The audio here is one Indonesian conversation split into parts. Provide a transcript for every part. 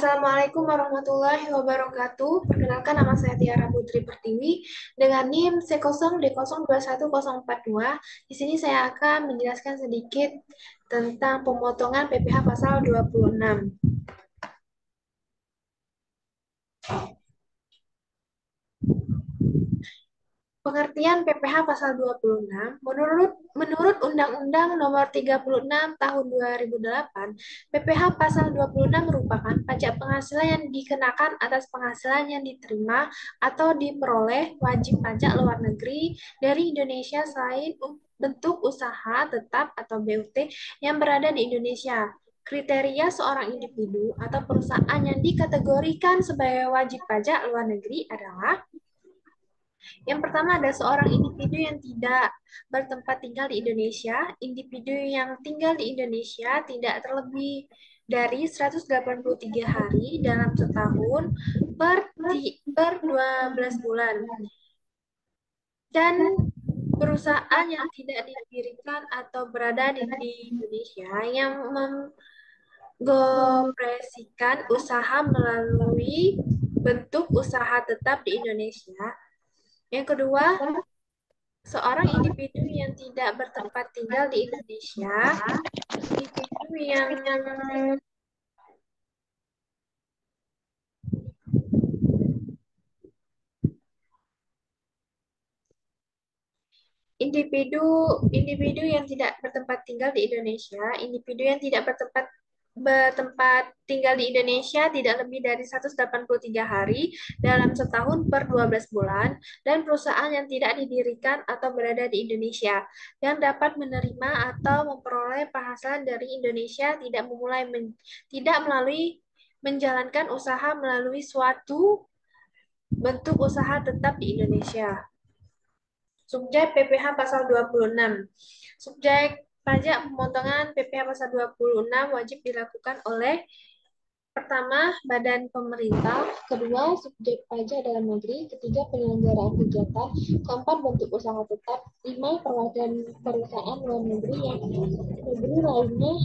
Assalamualaikum warahmatullahi wabarakatuh. Perkenalkan nama saya Tiara Putri Pertiwi dengan NIM C0D021042. Di sini saya akan menjelaskan sedikit tentang pemotongan PPh pasal 26. Pengertian PPh pasal 26, menurut Undang-Undang Nomor 36 Tahun 2008, PPh pasal 26 merupakan pajak penghasilan yang dikenakan atas penghasilan yang diterima atau diperoleh wajib pajak luar negeri dari Indonesia selain bentuk usaha tetap atau BUT yang berada di Indonesia. Kriteria seorang individu atau perusahaan yang dikategorikan sebagai wajib pajak luar negeri adalah: yang pertama ada seorang individu yang tidak bertempat tinggal di Indonesia. Individu yang tinggal di Indonesia tidak terlebih dari 183 hari dalam setahun per 12 bulan. Dan perusahaan yang tidak didirikan atau berada di Indonesia yang mengoperasikan usaha melalui bentuk usaha tetap di Indonesia. Yang kedua, seorang individu yang tidak bertempat tinggal di Indonesia, individu yang individu individu yang tidak bertempat tinggal di Indonesia, individu yang tidak bertempat tinggal di Indonesia tidak lebih dari 183 hari dalam setahun per 12 bulan, dan perusahaan yang tidak didirikan atau berada di Indonesia yang dapat menerima atau memperoleh penghasilan dari Indonesia tidak melalui menjalankan usaha melalui suatu bentuk usaha tetap di Indonesia. Subjek PPh pasal 26. Subjek pajak pemotongan PPh pasal 26 wajib dilakukan oleh: pertama, badan pemerintah; kedua, subjek pajak dalam negeri; ketiga, penyelenggaraan kegiatan; keempat, bentuk usaha tetap; lima, perwakilan perusahaan luar negeri lainnya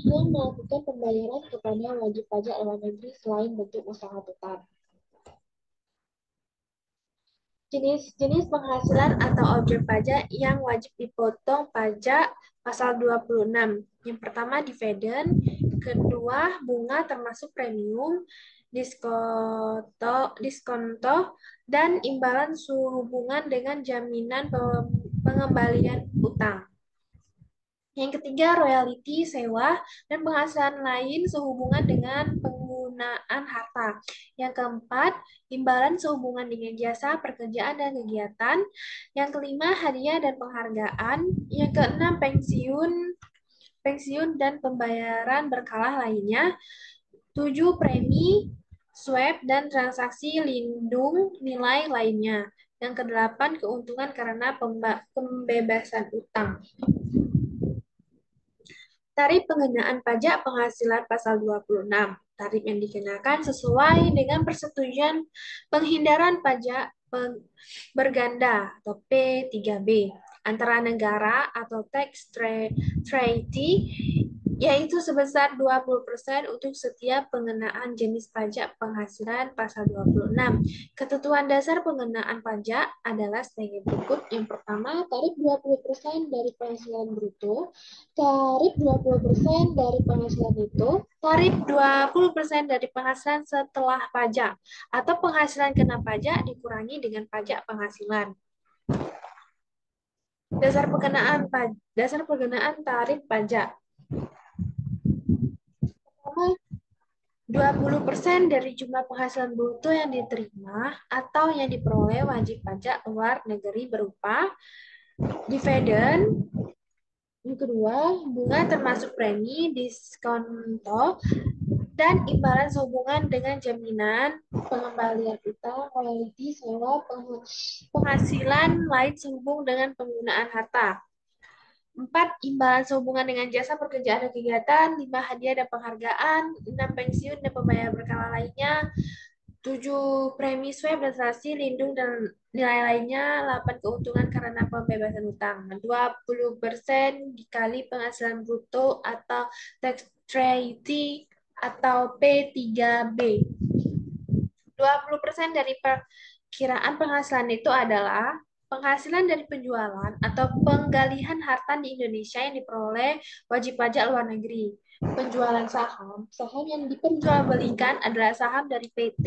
yang melakukan pembayaran kepada wajib pajak luar negeri selain bentuk usaha tetap. Jenis-jenis penghasilan atau objek pajak yang wajib dipotong pajak pasal 26. Yang pertama, dividen; kedua, bunga termasuk premium, diskonto, dan imbalan sehubungan dengan jaminan pengembalian utang. Yang ketiga, royalti, sewa, dan penghasilan lain sehubungan dengan penggunaan harta. Yang keempat, imbalan sehubungan dengan jasa, pekerjaan, dan kegiatan. Yang kelima, hadiah dan penghargaan. Yang keenam, pensiun dan pembayaran berkala lainnya. Tujuh, premi, swab, dan transaksi lindung nilai lainnya. Yang kedelapan, keuntungan karena pembebasan utang. Tarif pengenaan pajak penghasilan pasal 26. Tarif yang dikenakan sesuai dengan persetujuan penghindaran pajak berganda atau P3B antara negara atau tax treaty, yaitu sebesar 20% untuk setiap pengenaan jenis pajak penghasilan pasal 26. Ketentuan dasar pengenaan pajak adalah sebagai berikut. Yang pertama, tarif 20% dari penghasilan bruto. Tarif 20% dari penghasilan itu, tarif 20% dari penghasilan setelah pajak, atau penghasilan kena pajak dikurangi dengan pajak penghasilan. Dasar pengenaan tarif pajak. Pertama, 20% dari jumlah penghasilan bruto yang diterima atau yang diperoleh wajib pajak luar negeri berupa dividen. Yang kedua, bunga termasuk premi, diskonto, dan imbalan sehubungan dengan jaminan pengembalian utang, royalti, sewa, penghasilan lain sehubung dengan penggunaan harta. 4, imbalan sehubungan dengan jasa, pekerjaan, dan kegiatan. 5, hadiah dan penghargaan. 6, pensiun dan pembayaran berkala lainnya. 7, premi, swab, dan transaksi lindung dan nilai lainnya. 8, keuntungan karena pembebasan utang. 20% dikali penghasilan bruto atau tax treaty atau P3B. 20% dari perkiraan penghasilan itu adalah penghasilan dari penjualan atau penggalian harta di Indonesia yang diperoleh wajib pajak luar negeri. Penjualan saham, saham yang diperjualbelikan adalah saham dari PT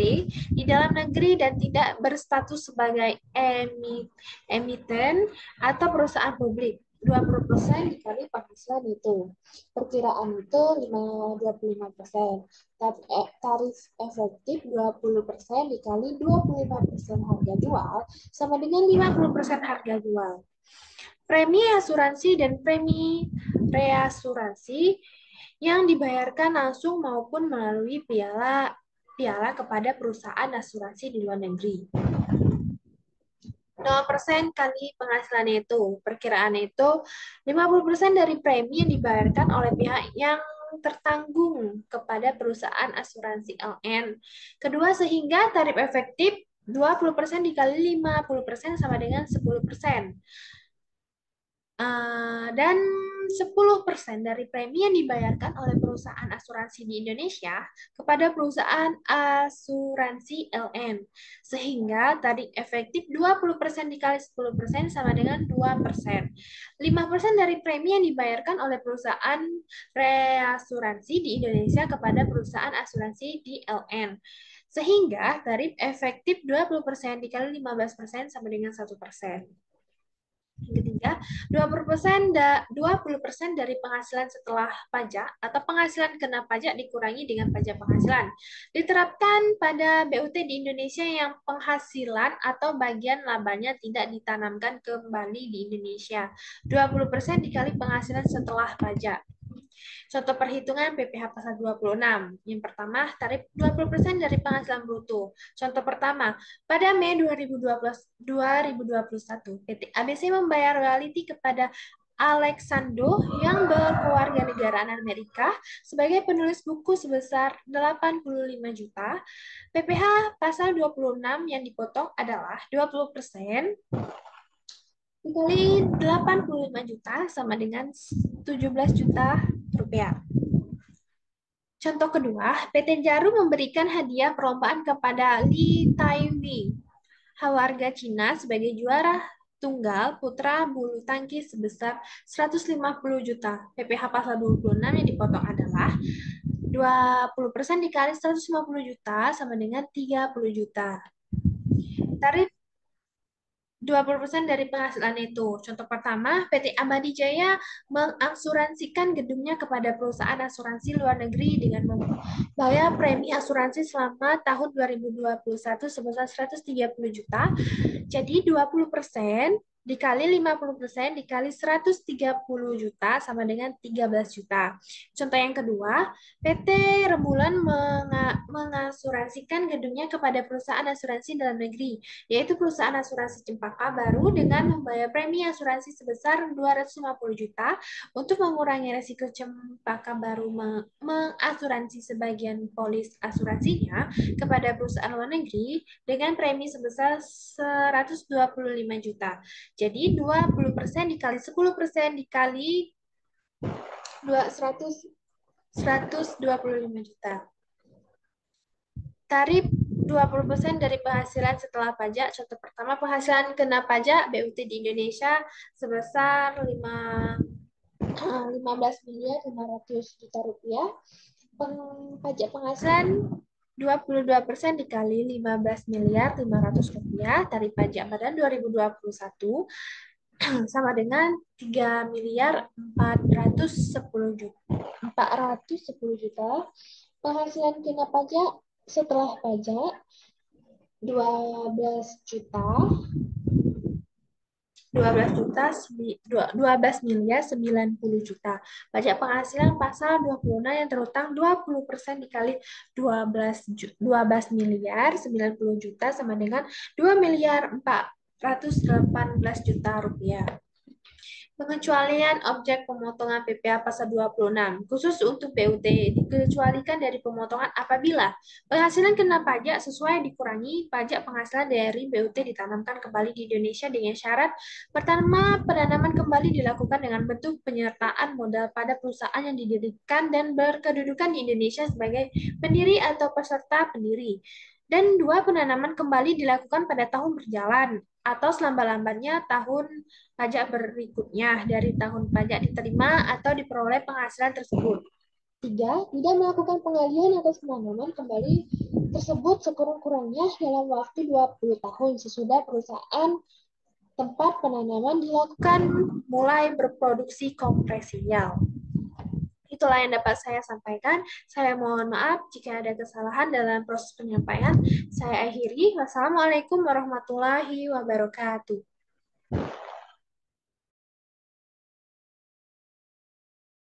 di dalam negeri dan tidak berstatus sebagai emiten atau perusahaan publik. 20% dikali penghasilan itu. Perkiraan itu 25%. Tarif efektif 20% dikali 25% harga jual sama dengan 50% harga jual. Premi asuransi dan premi reasuransi yang dibayarkan langsung maupun melalui piala kepada perusahaan asuransi di luar negeri. 0% kali penghasilan itu. Perkiraan itu 50% dari premi yang dibayarkan oleh pihak yang tertanggung kepada perusahaan asuransi LN. Kedua, sehingga tarif efektif 20% dikali 50% sama dengan 10%. Dan 10% dari premi yang dibayarkan oleh perusahaan asuransi di Indonesia kepada perusahaan asuransi LN. Sehingga tadi efektif 20% dikali 10% sama dengan 2%. 5% dari premi yang dibayarkan oleh perusahaan reasuransi di Indonesia kepada perusahaan asuransi di LN. Sehingga tarif efektif 20% dikali 15% sama dengan 1%. Ketiga, 20% dari penghasilan setelah pajak atau penghasilan kena pajak dikurangi dengan pajak penghasilan. Diterapkan pada BUT di Indonesia yang penghasilan atau bagian labanya tidak ditanamkan kembali di Indonesia. 20% dikali penghasilan setelah pajak. Contoh perhitungan PPh pasal 26. Yang pertama, tarif 20% dari penghasilan bruto. Contoh pertama, pada Mei 2021, PT ABC membayar royalti kepada Alexandro yang berkewarganegaraan Amerika sebagai penulis buku sebesar 85 juta. PPh pasal 26 yang dipotong adalah 20% dikali 85 juta sama dengan 17 juta rupiah. Contoh kedua, PT Jarum memberikan hadiah perlombaan kepada Li Taiwing, warga Cina, sebagai juara tunggal putra bulu tangkis sebesar 150 juta. PPh pasal 26 yang dipotong adalah 20% dikali 150 juta sama dengan 30 juta. Tarif 20% dari penghasilan itu. Contoh pertama, PT Amadi Jaya mengasuransikan gedungnya kepada perusahaan asuransi luar negeri dengan membayar premi asuransi selama tahun 2021 sebesar 130 juta. Jadi 20% dikali 50% dikali 130 juta sama dengan 13 juta. Contoh yang kedua, PT Rembulan mengasuransikan gedungnya kepada perusahaan asuransi dalam negeri, yaitu perusahaan asuransi Cempaka Baru dengan membayar premi asuransi sebesar 250 juta untuk mengurangi resiko Cempaka Baru mengasuransi sebagian polis asuransinya kepada perusahaan luar negeri dengan premi sebesar 125 juta. Jadi 20% dikali 10% dikali 125 juta. Tarif 20% dari penghasilan setelah pajak. Contoh pertama, penghasilan kena pajak BUT di Indonesia sebesar 15 miliar 500 juta rupiah. Pajak penghasilan 22% dikali 15 miliar 500 rupiah. Tarif pajak pada 2021 sama dengan 3 miliar 410 juta. Penghasilan kena pajak setelah pajak 12 juta 12 miliar 90 juta. Pajak penghasilan pasal 26 yang terutang 20% dikali 12 miliar 90 juta sama dengan 2 miliar 418 juta rupiah. Pengecualian objek pemotongan PPh pasal 26, khusus untuk BUT, dikecualikan dari pemotongan apabila penghasilan kena pajak sesuai dikurangi pajak penghasilan dari BUT ditanamkan kembali di Indonesia dengan syarat pertama, penanaman kembali dilakukan dengan bentuk penyertaan modal pada perusahaan yang didirikan dan berkedudukan di Indonesia sebagai pendiri atau peserta pendiri. Dan dua, penanaman kembali dilakukan pada tahun berjalan atau selambat-lambatnya tahun pajak berikutnya dari tahun pajak diterima atau diperoleh penghasilan tersebut. Tiga, tidak melakukan pengalihan atau penanaman kembali tersebut sekurang-kurangnya dalam waktu 20 tahun sesudah perusahaan tempat penanaman dilakukan mulai berproduksi kompresial. Itulah yang dapat saya sampaikan. Saya mohon maaf jika ada kesalahan dalam proses penyampaian. Saya akhiri. Wassalamualaikum warahmatullahi wabarakatuh.